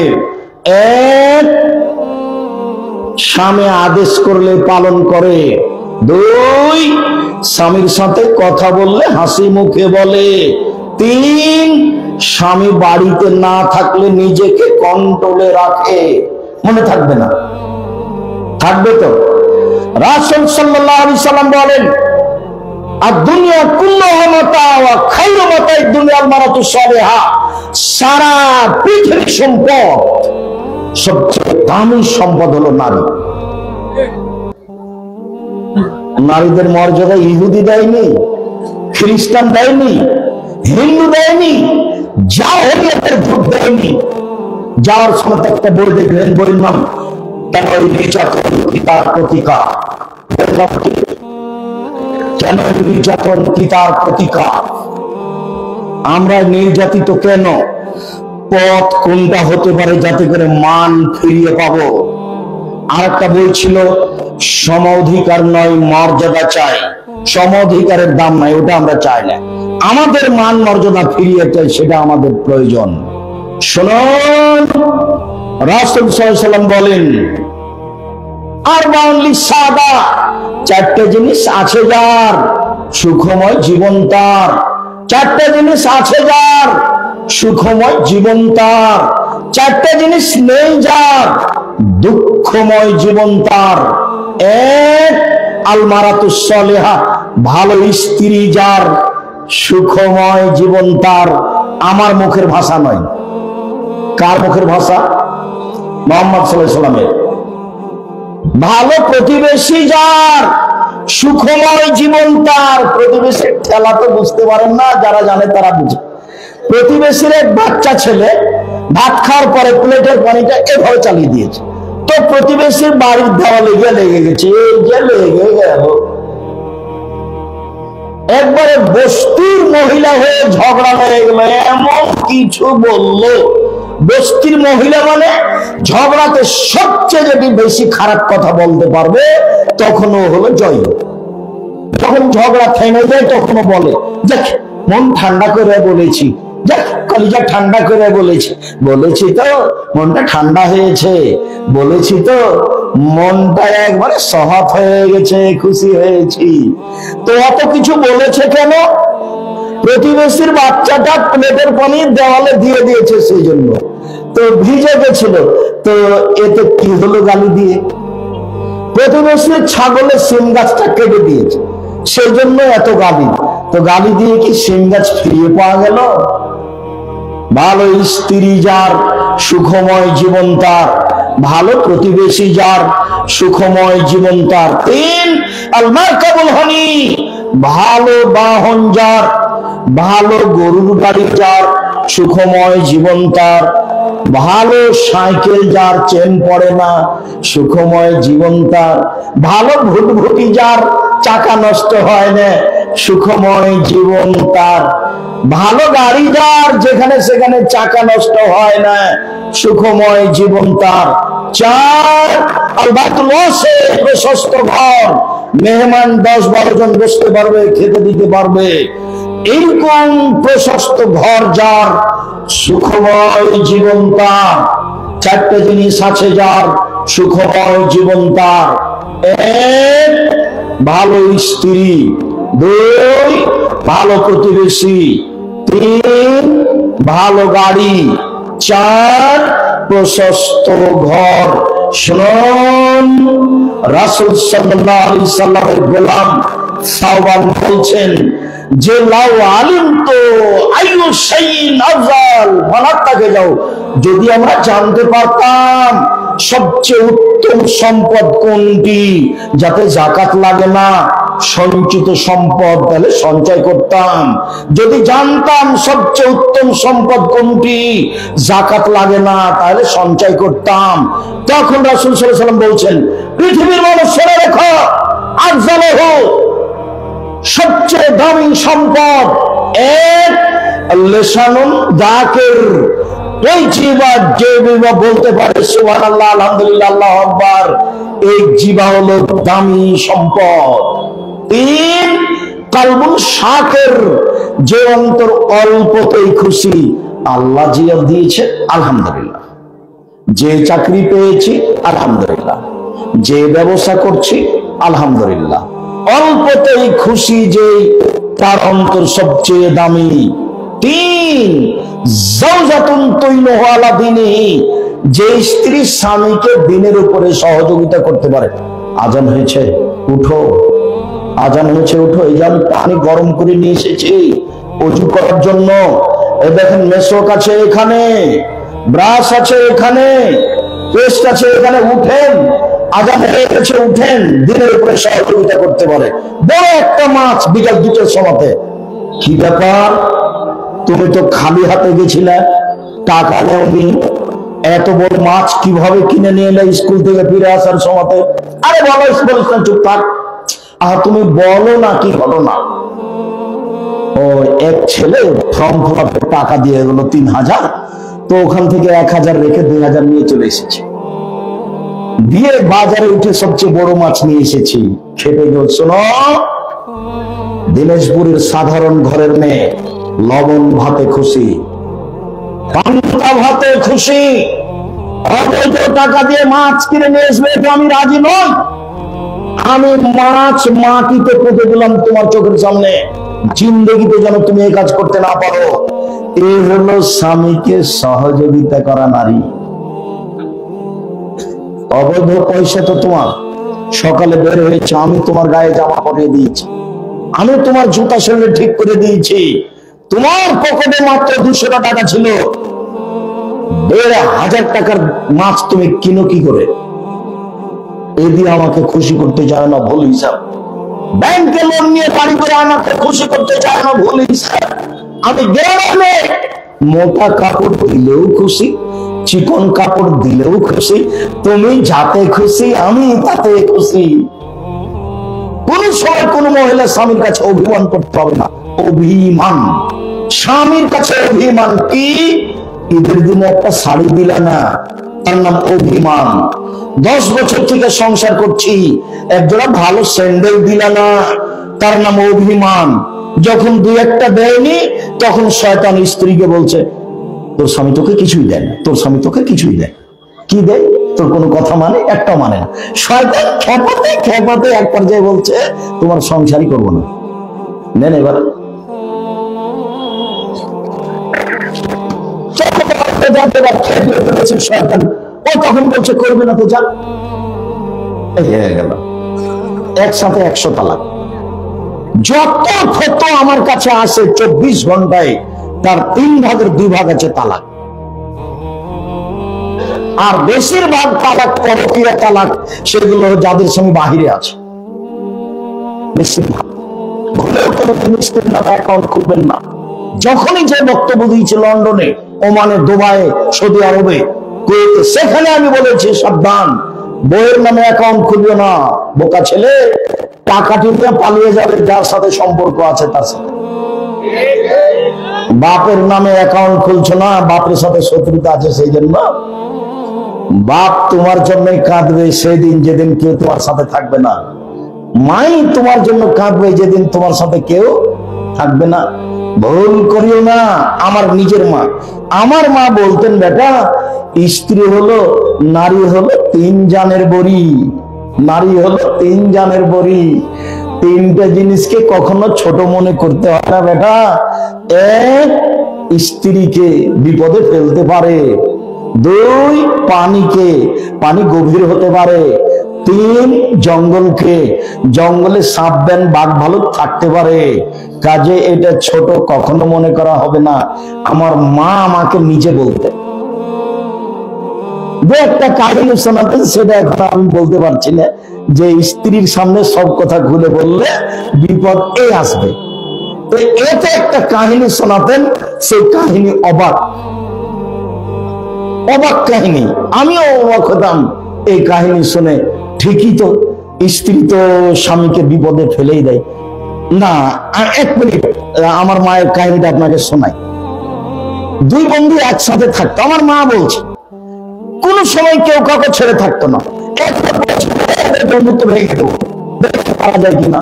S1: এক, স্বামী আদেশ করলে পালন করে। দুই, স্বামীর সাথে কথা বললে হাসি মুখে বলে। তিন, স্বামী বাড়িতে না থাকলে নিজেকে কন্ট্রোলে রাখে। মনে থাকবে না? থাকবে তো? রাসূল সাল্লাল্লাহু আলাইহি সাল্লাম বলেন, আর দুনিয়া কুল্লুহা মাতা ওয়া খায়রু মাতাই দুনিয়াল মারাতু সালিহা। সারা পৃথিবীর সম্পদ, সবচেয়ে দামি সম্পদ হলো নারী। নারীদের মর্যাদা ইহুদি দেয়নি, খ্রিস্টান দেয়নি, হিন্দু দেয়নি, জাহেলিয়াতের ভূত দেয়নি। যাওয়ার সময় একটা বই দেখলেন, বইয়ের নাম কেন নির্যাতন কি তার প্রতিকার। কেন নির্যাতন কি তার প্রতিকার? আমরা নির্যাতিত কেন? পথ কোনটা হতে পারে যাতে করে মান ফিরিয়ে পাবো? আর একটা বই ছিল, সম অধিকার নয় মর্যাদা চাই, সম অধিকারের দাম নাই, ওটা আমরা চাই না। আমাদের মান মর্যাদা ফিরিয়ে চাই, সেটা আমাদের প্রয়োজন। শুনুন, রাসূল সাল্লাল্লাহু আলাইহি সাল্লাম বলেন, আর বাউনলি সাদা, চারটে জিনিস আছে যার, সুখময় জীবন তার। চারটে জিনিস আছে যার, সুখময় জীবন তার। চারটে জিনিস নেই যার, দুঃখময় জীবন তার। এক, আল মারাতুস সালিহা, ভালো স্ত্রী যার, সুখময় জীবন তার। আমার মুখের ভাষা নয়, কার মুখের ভাষা? মুহাম্মদ সাল্লাল্লাহু আলাইহি সাল্লামের। ভালো প্রতিবেশী যার, সুখময় জীবন তার। প্রতিবেশীর ঠেলা তো বুঝতে পারেন না, যারা জানে তারা বুঝে। প্রতিবেশীর এক বাচ্চা ছেলে ভাত খাওয়ার পরে প্লেটের পানিটা এভাবে চালিয়ে দিয়েছে, তো প্রতিবেশীর বাড়ির দেওয়ালে গিয়ে লেগে গেছে, এই যে লেগে গেল। একবারে বস্তির মহিলা হয়ে ঝগড়া হয়ে গেল, এমন কিছু বললো। বস্তির মহিলা মানে ঝগড়াতে সবচেয়ে যদি বেশি খারাপ কথা বলতে পারবে তখনও হলো জয়। যখন ঝগড়া থেমে যায় তখনও বলে, দেখ মন ঠান্ডা করে বলেছি, যাক কলিজা ঠান্ডা করে বলেছি, বলেছি তো মনটা ঠান্ডা হয়েছে, বলেছি তো মনটা একবারে সহজ হয়ে গেছে, খুশি হয়েছি। তো অত কিছু বলেছে কেন? প্রতিবেশীর বাচ্চাটা প্লেটের পানি দেওয়ালে দিয়ে দিয়েছে, সেই জন্য তো ভিজে গেছিল। তো এতে কি হলো? গালি দিয়ে। প্রতিবেশীর ছাগলের সিম গাছটা কেটে দিয়েছে, সেই জন্য এত গালি। তো গালি দিয়ে কি সিম গাছ ফিরিয়ে পাওয়া গেল? ভালো স্ত্রী যার, সুখময় জীবন তার। ভালো প্রতিবেশী যার, সুখময় জীবন তার। তিন, আল মারকাবুল হানি, ভালো বাহন যার, ভালো গরুর গাড়ি যার, সুখময় জীবন তার। ভালো সাইকেল যার, চেন পড়ে না, সুখময় জীবন তার। ভালো ভুটভুটি যার, চাকা নষ্ট হয় না, সুখময় জীবন তার। ভালো গাড়ি যার, যেখানে সেখানে চাকা নষ্ট হয় না, সুখময় জীবন তার। চার, আল বাইতুল ওয়াসি, প্রশস্ত ঘর, মেহমান 10-12 জন বসতে পারবে, খেতে দিতে পারবে, এরকম প্রশস্ত ঘর যার, সুখময় জীবন তার। চারটে জিনিস আছে যার, সুখময় জীবন তার। এক, ভালো স্ত্রী। দুই, ভালো প্রতিবেশী। তিন, ভালো গাড়ি। চার, প্রশস্ত ঘর। শুনুন, রাসূল সাল্লাল্লাহু আলাইহি সাল্লামের গোলাম সাওবান বলছেন যে লাউ আলিম তো আইয়ু শাইইন আফজাল, বালাতাকে যাও, যদি আমরা জানতে পারতাম সবচেয়ে উত্তম সম্পদ কোনটি, যাতে যাকাত লাগে না, সঞ্চিত সম্পদ, তাহলে সঞ্চয় করতাম। যদি জানতাম সবচেয়ে উত্তম সম্পদ কোনটি, যাকাত লাগে না, তাহলে সঞ্চয় করতাম। তখন রাসূল সাল্লাল্লাহু আলাইহি ওয়াসাল্লাম বলছেন, পৃথিবীর মানুষ শুনে রেখো, আফজালহু, সবচেয়ে দামি সম্পদ এক লিসানুন যাকির, এই জিহ্বা যে জিহ্বা বলতে পারে সুবহানাল্লাহ, আলহামদুলিল্লাহ, আল্লাহু আকবার, এই জিহ্বা হলো দামি সম্পদ। তিন কলবুন শাকির, যে অন্তর অল্পতেই খুশি। আল্লাহ জিয়া দিয়েছে আলহামদুলিল্লাহ, যে চাকরি পেয়েছি আলহামদুলিল্লাহ, যে ব্যবসা করছি আলহামদুলিল্লাহ, অল্পতেই খুশি যে তার অন্তর সবচেয়ে দামি। তিন যাওজাতুন তুইনুহু আলা দীনিহি, যে স্ত্রী স্বামীকে দিনের উপরে সহযোগিতা করতে পারে। আজান হয়েছে উঠো, আজান হয়েছে উঠো, এই যে আমি পানি গরম করে নিয়ে এসেছি ওযু করার জন্য, এই দেখেন মেশক আছে এখানে, ব্রাশ আছে এখানে, পেস্ট আছে এখানে, উঠেন, আজান হয়ে গেছে উঠেন, দিনের উপরে সহযোগিতা করতে পারে। বড় একটা মাছ বিকাল 2টার সময়তে, কি ব্যাপার তুমি তো খালি হাতে গেছিলে, টাকা নেওনি, এত বড় মাছ কিভাবে কিনে নিয়ে এলে স্কুল থেকে ফিরে আসার সময়তে? আরে বলো, বলিস না, চুপ থাক। তুমি বলো না কি হলো না। ও এক ছেলে ফর্ম ফিলাপে টাকা দিয়ে গেল 3000, তো ওখান থেকে 1000 রেখে 2000 নিয়ে চলে এসেছে, দিয়ে বাজারে উঠে সবচেয়ে বড় মাছ নিয়ে এসেছি, খেতে গেল। শোনো, দিনাজপুরের সাধারণ ঘরের মেয়ে লবণ ভাতে খুশি, পান্তা ভাতে খুশি, অবৈধ টাকা দিয়ে মাছ কিনে নিয়ে আসবে তো আমি রাজি নই। আমি মাছ মাটিতে পুঁতে দিলাম তোমার চোখের সামনে, জিন্দেগিতে যেন তুমি এই কাজ করতে না পারো। এই হলো স্বামীকে সহযোগিতা করা নারী। অবৈধ পয়সা তো তোমার, সকালে বের হয়েছে, আমি তোমার গায়ে জামা পরিয়ে দিয়েছি, আমি তোমার জুতা সেলে ঠিক করে দিয়েছি, তোমার পকেটে মাত্র 200 টাকা ছিল, 1500 টাকার মাছ তুমি কিনো কি করে? এ দিয়ে আমাকে খুশি করতে চায় না, ভুল হিসাব। ব্যাংকে লোন নিয়ে বাড়ি করে আমাকে খুশি করতে চায় না, ভুল হিসাব। আমি গ্রামে মোটা কাপড় দিলেও খুশি, চিকন কাপড় দিলেও খুশি, তুমি যাতে খুশি আমি তাতে খুশি। কোন সময় কোন মহিলা স্বামীর কাছে অভিমান করতে হবে না। অভিমান, স্বামীর কাছে অভিমান কি? ঈদের দিনে একটা শাড়ি দিলা না, তার নাম অভিমান। 10 বছর থেকে সংসার করছি, একজোড়া ভালো স্যান্ডেল দিলা না, তার নাম অভিমান। যখন 2-1টা দেয়নি, তখন শয়তান স্ত্রীকে বলছে, তোর স্বামী তোকে কিছুই দেয় না, তোর স্বামী তোকে কিছুই দেয়। কি দেয়? তোর কোনো কথা মানে একটা মানে না। শয়তান খেপাতে খেপাতে এক পর্যায়ে বলছে, তোমার সংসারই করবো না। নেন এবার শয়তান, ও তখন বলছে করবে না তো যা, হয়ে গেল একসাথে 100 তালাক। যত ক্ষত আমার কাছে আসে 24 ঘন্টায়, তার 3 ভাগের 2 ভাগ আছে তালাক। আর বেশিরভাগ তালাক পরকীয়া তালাক, সেগুলো যাদের সঙ্গে বাহিরে আছে। বেশিরভাগ ভুলেও কোনো স্ত্রীর নামে অ্যাকাউন্ট খুলবেন না। যখনই যে বক্তব্য দিয়েছে লন্ডনে, ওমানে, দুবাইয়ে, সৌদি আরবে, কুয়েতে, সেখানে আমি বলেছি সাবধান, বইয়ের নামে অ্যাকাউন্ট খুলবে না, বোকা ছেলে। টাকা টিপে পালিয়ে যাবে যার সাথে সম্পর্ক আছে তার সাথে। বাপের নামে অ্যাকাউন্ট খুলছো না, বাপের সাথে শত্রুতা আছে, সেই জন্য বাপ তোমার জন্যই কাঁদবে সেদিন যেদিন কেউ তোমার সাথে থাকবে না। মাই তোমার জন্য কাঁদবে যেদিন তোমার সাথে কেউ থাকবে না। ভুল করিও না। আমার নিজের মা, আমার মা বলতেন, বেটা, স্ত্রী হলো, নারী হলো 3 জানের বড়ি, নারী হলো 3 জানের বড়ি। 3টা জিনিসকে কখনো ছোট মনে করতে হয় না বেটা। 1, স্ত্রীকে বিপদে ফেলতে পারে। 2, পানিকে, পানি গভীর হতে পারে। 3, জঙ্গলকে, জঙ্গলে সাপ বেন বাঘ ভালুক থাকতে পারে। কাজে এটা ছোট কখনো মনে করা হবে না। আমার মা আমাকে নিজে বলতে, যে একটা কাহিনী শোনাতেন, সেটা এখন আমি বলতে পারছি না, যে স্ত্রীর সামনে সব কথা খুলে বললে বিপদ এই আসবে। তো এটা একটা কাহিনী শোনাতেন, সেই কাহিনী অবাক অবাক কাহিনী। আমিও অবাক হতাম এই কাহিনী শুনে। ঠিকই তো, স্ত্রী তো স্বামীকে বিপদে ফেলেই দেয় না। 1 মিনিট, আমার মায়ের কাহিনীটা আপনাকে শোনাই। দুই বন্ধু একসাথে থাকতো। আমার মা বলছে কোন সময় কেউ কাউকে ছেড়ে থাকতো না, বন্ধুত্ব ভেঙে দেবো, পারা যায় কিনা।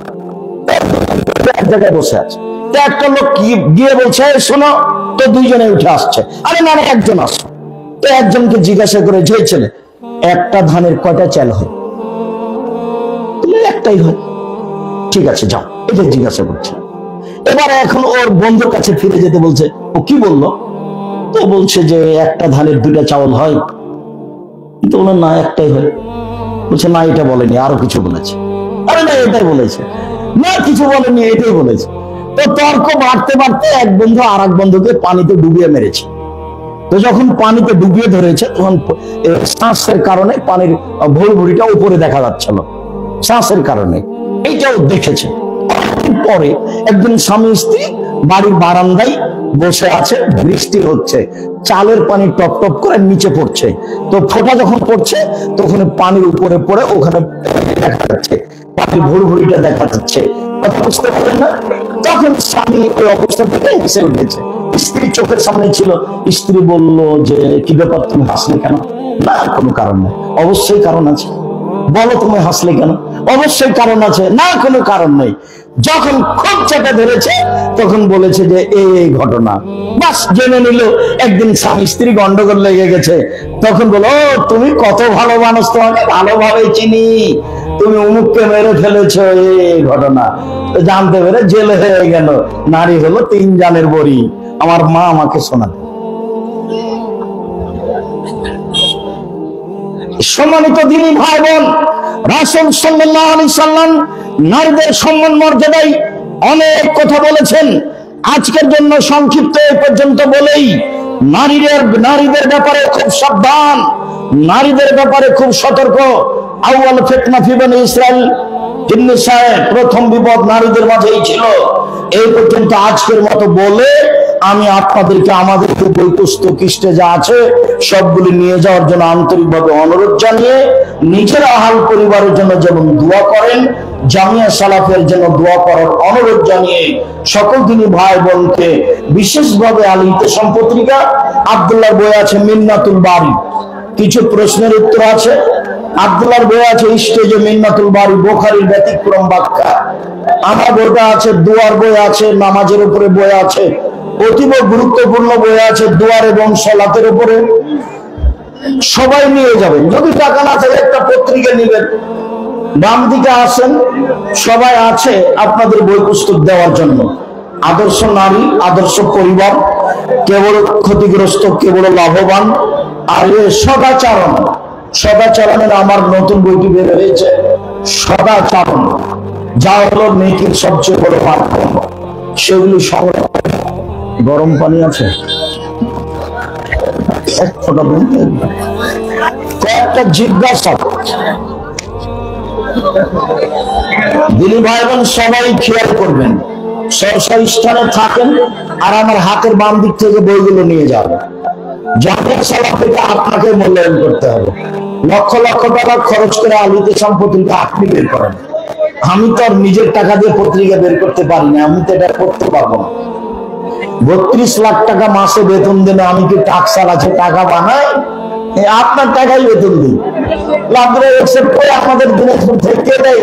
S1: এক জায়গায় বসে আছে, তো একটা লোক গিয়ে বলছে শোনো তো, দুইজনে উঠে আসছে। আরে না না, একজন আসছে। তো একজনকে জিজ্ঞাসা করে, যে ছেলে একটা ধানের কয়টা চাল হয়? একটাই হয়। ঠিক আছে যাও, এটা জিজ্ঞাসা করছে। এবারে এখন ওর বন্ধুর কাছে ফিরে যেতে বলছে। ও কি বললো? তো বলছে যে একটা ধানের দুইটা চাউল হয়। তো বললো না, একটাই হয়। বলছে না, এটা বলেনি, আরো কিছু বলেছে। আরে না, এটাই বলেছে। না, কিছু বলেনি, এটাই বলেছে। তো তর্ক বাড়তে বাড়তে এক বন্ধু আর এক বন্ধুকে পানিতে ডুবিয়ে মেরেছে। তো যখন পানিতে ডুবিয়ে ধরেছে, তখন শ্বাসের কারণে পানির ভুড়িটা উপরে দেখা যাচ্ছিল, শ্বাসের কারণে। এইটাও দেখেছে। পরে একদিন স্বামী স্ত্রী বাড়ির বারান্দায় বসে আছে, বৃষ্টি হচ্ছে, চালের পানি টপ টপ করে নিচে পড়ছে। তো ফোঁটা যখন পড়ছে, তখন পানির উপরে পড়ে ওখানে দেখা যাচ্ছে, পানির ভুড়িটা দেখা যাচ্ছে। বুঝতে পারেন না? তখন স্বামী ওই অবস্থা থেকে হেসে উঠেছে। স্ত্রী চোখের সামনে ছিল। স্ত্রী বলল যে কি ব্যাপার, তুমি হাসলে কেন? না, কোনো কারণ নেই। অবশ্যই কারণ আছে। বলো তুমি হাসলে কেন? অবশ্যই কারণ আছে। না, কোনো কারণ নেই। যখন খুব চেপে ধরেছে, তখন বলেছে যে এই ঘটনা। বাস জেনে নিল একদিন স্বামী স্ত্রী গন্ডগোল লেগে গেছে। তখন বলো, তুমি কত ভালো মানুষ, তোমাকে ভালোভাবে চিনি, তুমি অমুককে মেরে ফেলেছো, এই ঘটনা। জানতে পেরে জেলে হয়ে গেল। নারী হলো 3 জানের বড়ি। আমার মা আমাকে শোনাত। সম্মানিত দিনী ভাই বোন, রাসূল সাল্লাল্লাহু আলাইহি সাল্লাম নারীদের সম্মান মর্যাদায় অনেক কথা বলেছেন। আজকের জন্য সংক্ষিপ্ত এই পর্যন্ত বলেই, নারীদের ব্যাপারে খুব সাবধান, নারীদের ব্যাপারে খুব সতর্ক। আউয়াল ফিতনা ফি বনি ইসরাইল ফিন্নিসায়ে, প্রথম বিপদ নারীদের মাঝেই ছিল। এই পর্যন্ত আজকের মতো বলে আমি আপনাদেরকে আমাদেরকে বই পুস্তক কিস্টে যা আছে সবগুলি নিয়ে যাওয়ার জন্য আন্তরিকভাবে অনুরোধ জানিয়ে, নিজের আহাল পরিবারের জন্য যেমন দোয়া করেন, জামিয়া সালাফের জন্য দোয়া করার অনুরোধ জানিয়ে সকল দিনী ভাই বোনকে বিশেষভাবে আল ইতিসাম পত্রিকা আব্দুল্লাহর বই আছে মিন্নাতুল বারি, কিছু প্রশ্নের উত্তর আছে। আব্দুল্লাহর বই আছে স্টেজে মিন্নাতুল বারি, বুখারীর ব্যতিক্রম ব্যাখ্যা। আমার বইটা আছে, দুয়ার বই আছে, নামাজের উপরে বই আছে, অতীব গুরুত্বপূর্ণ বই আছে দুয়ার এবং সালাতের উপরে। সবাই নিয়ে যাবেন। যদি টাকা না থাকে একটা পত্রিকা নেবেন। বাম দিকে আসেন, সবাই আছে আপনাদের বই পুস্তক দেওয়ার জন্য। আদর্শ নারী, আদর্শ পরিবার, কেবল ক্ষতিগ্রস্ত, কেবল লাভবান। আর সদাচরণ, সদাচরণের আমার নতুন বইটি বের হয়েছে, সদাচরণ, যা হলো নেকির সবচেয়ে বড় মাধ্যম। সেগুলি সংগ্রহ। গরম পানি আছে, কয়েকটা জিজ্ঞাসা। দিনী ভাই বোন সবাই খেয়াল করবেন, সরকারি স্থানে থাকেন আর আমার হাতের বাম দিক থেকে বইগুলো নিয়ে যাবেন। জামিয়া সালাফিকে আপনাকে মূল্যায়ন করতে হবে। লক্ষ লক্ষ টাকা খরচ করে আল ইতিসাম পত্রিকা আপনি বের করেন। আমি তো আর নিজের টাকা দিয়ে পত্রিকা বের করতে পারি না, আমি তো এটা করতে পারবো না। 32 লাখ টাকা মাসে বেতন দেন, আমি কি টাকসাল আছে টাকা বানাই? আপনার টাকাই বেতন দিই। আমাদের দিনাজপুর থেকে দেয়,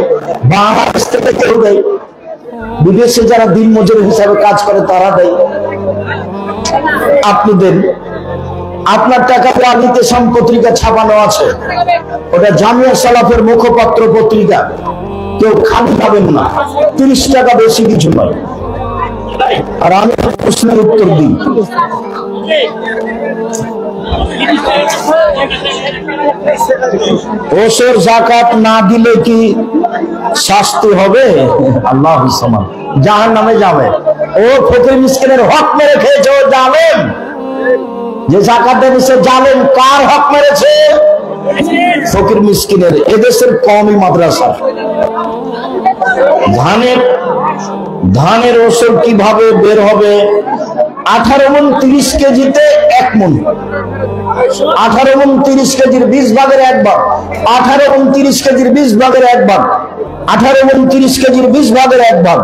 S1: বাংলাদেশ থেকে কেউ দেয়, বিদেশে যারা দিন মজুর হিসাবে কাজ করে তারা দেয়। আপনি দেন, আপনার টাকা দিয়ে আল ইতিসাম পত্রিকা ছাপানো আছে, ওটা জামিয়া সালাফের মুখপত্র পত্রিকা। কেউ খালি পাবেন না, 30 টাকা বেশি কিছু নয়। আর আমি প্রশ্নের উত্তর দিই। ওসর যাকাত না দিলে কি শাস্তি হবে? আল্লাহ সমান, জাহান্নামে যাবে। ও ফকির মিসকিনের হক মেরে খেয়েছে, ও জালেম। যে যাকাত দিয়েছে জালেম, কার হক মেরেছে? ফকির মিসকিনের। এদেশের কওমি মাদ্রাসা। ধানের ওসর কিভাবে বের হবে? 18 মণ 30 কেজিতে 1 মণ। 18 মণ 30 কেজির 20 ভাগের 1 ভাগ। 18 মণ 30 কেজির 20 ভাগের 1 ভাগ। 18 মণ 30 কেজির 20 ভাগের 1 ভাগ।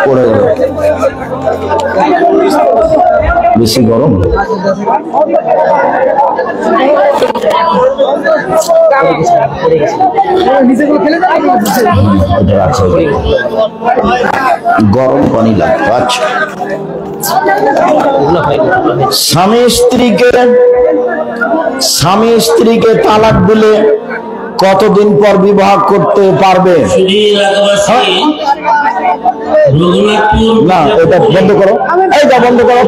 S1: পড়ে গেল। বেশি গরম গরম পানি লাগতো। আচ্ছা, স্বামী স্ত্রীকে তালাক দিলে কতদিন পর বিবাহ করতে পারবে? না, এটা বন্ধ করো, এইটা বন্ধ করো।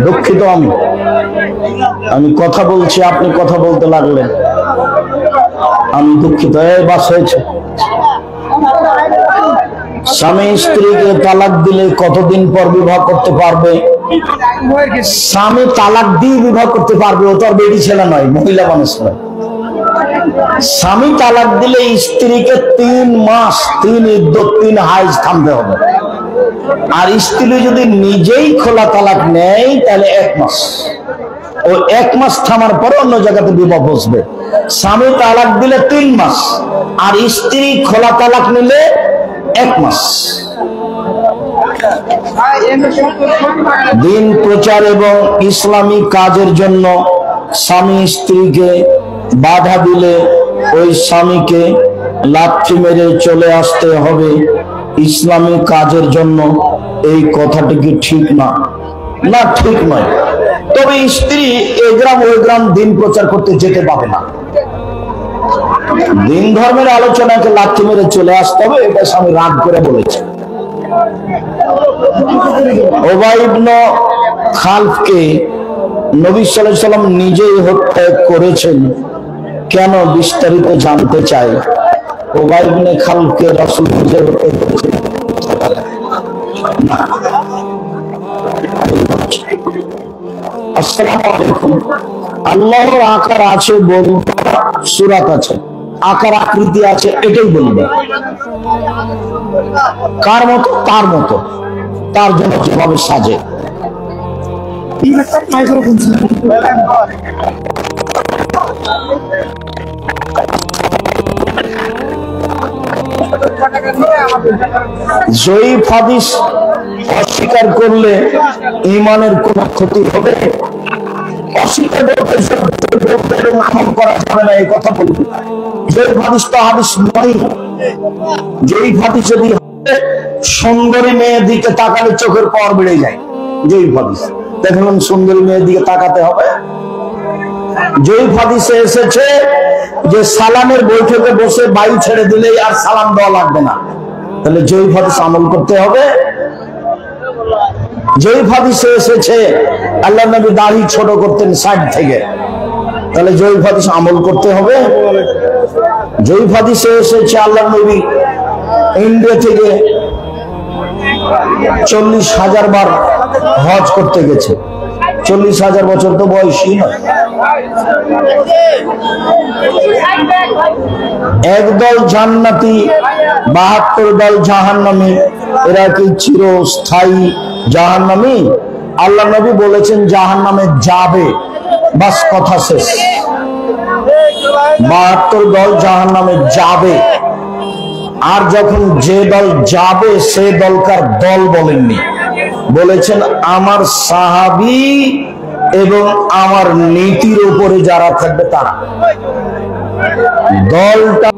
S1: দুঃখিত, আমি কথা বলছি, আপনি কথা বলতে লাগলেন, আমি দুঃখিত। এই বাস হয়েছে। স্বামী স্ত্রীকে তালাক দিলে কতদিন পর বিবাহ করতে পারবে? স্বামী তালাক দিয়ে বিবাহ করতে পারবে, ও তো আর বেটি ছেলে নয়, মহিলা মানুষ নয়। স্বামী তালাক দিলে স্ত্রীকে 3 মাস 3 ইদ্যত 3 হাইজ থামতে হবে। আর স্ত্রী যদি নিজেই খোলা তালাক নেয় তাহলে 1 মাস। ও 1 মাস থামার পরে অন্য জায়গাতে বিবাহ বসবে। স্বামী তালাক দিলে 3 মাস, আর স্ত্রী খোলা তালাক নিলে 1 মাস। দিন প্রচার এবং ইসলামী কাজের জন্য স্বামী স্ত্রীকে বাধা দিলে ওই স্বামীকে লাথি মেরে চলে আসতে হবে ইসলামী কাজের জন্য। এই কথাটি কি ঠিক না? না, ঠিক নয়। তবে স্ত্রী এ গ্রাম ওই গ্রাম দিন প্রচার করতে যেতে পাবে না। দিন ধর্মের আলোচনাকে লাথি মেরে চলে আসতে হবে, এটা স্বামী রাগ করে বলেছে। উবাই ইবনে খালফকে নবী সাল্লাল্লাহু আলাইহি সাল্লাম নিজেই হত্যা করেছেন কেন? বিস্তারিত জানতে চাই। উবাই ইবনে খালফকে রাসূল নিজে হত্যা করেছেন। আসসালামু আলাইকুম। আল্লাহর আকার আছে বলুন, সূরাত আছে, আকার আকৃতি আছে, এটাই বলবে। কার মতো? তার মতো, তার জন্য যেভাবে সাজে। জয়ীফ হাদিস অস্বীকার করলে ঈমানের কোন ক্ষতি হবে? অস্বীকার করতে আমল করা যাবে না, এই কথা বলবো। জয়ীফ হাদিস তো হাদিস নয়। জয়ীফ হাদিস যদি সুন্দরী মেয়ের দিকে তাকালে চোখের পাওয়ার বেড়ে যায়। জয়ীফ হাদিস দেখুন, সুন্দরী মেয়ের দিকে তাকাতে হবে। জয়ীফ হাদিসে এসেছে যে সালামের বৈঠকে বসে বায়ু ছেড়ে দিলেই আর সালাম দেওয়া লাগবে না। তাহলে জয়ীফ হাদিস আমল করতে হবে। জয়ীফ হাদিসে এসেছে আল্লাহর নবী দাড়ি ছোট করতেন সাইড থেকে, তাহলে জয়ীফ হাদিস আমল করতে হবে। জয়ীফ হাদিসে এসেছে আল্লাহর নবী ইন্ডিয়া থেকে 40,000 বার হজ করতে গেছে। 40,000 বছর তো বয়সী নয়। একদল জান্নাতি, 72 দল জাহান্নামী। এরা কি চিরস্থায়ী জাহান্নামী? আল্লাহ নবী বলেছেন জাহান্নামে যাবে, বাস কথা শেষ। 72 দল জাহান্নামে যাবে। আর যখন যে দল যাবে সে দলকার দল বলেননি, বলেছেন আমার সাহাবী এবং আমার নীতির উপরে যারা থাকবে তারা। দলটা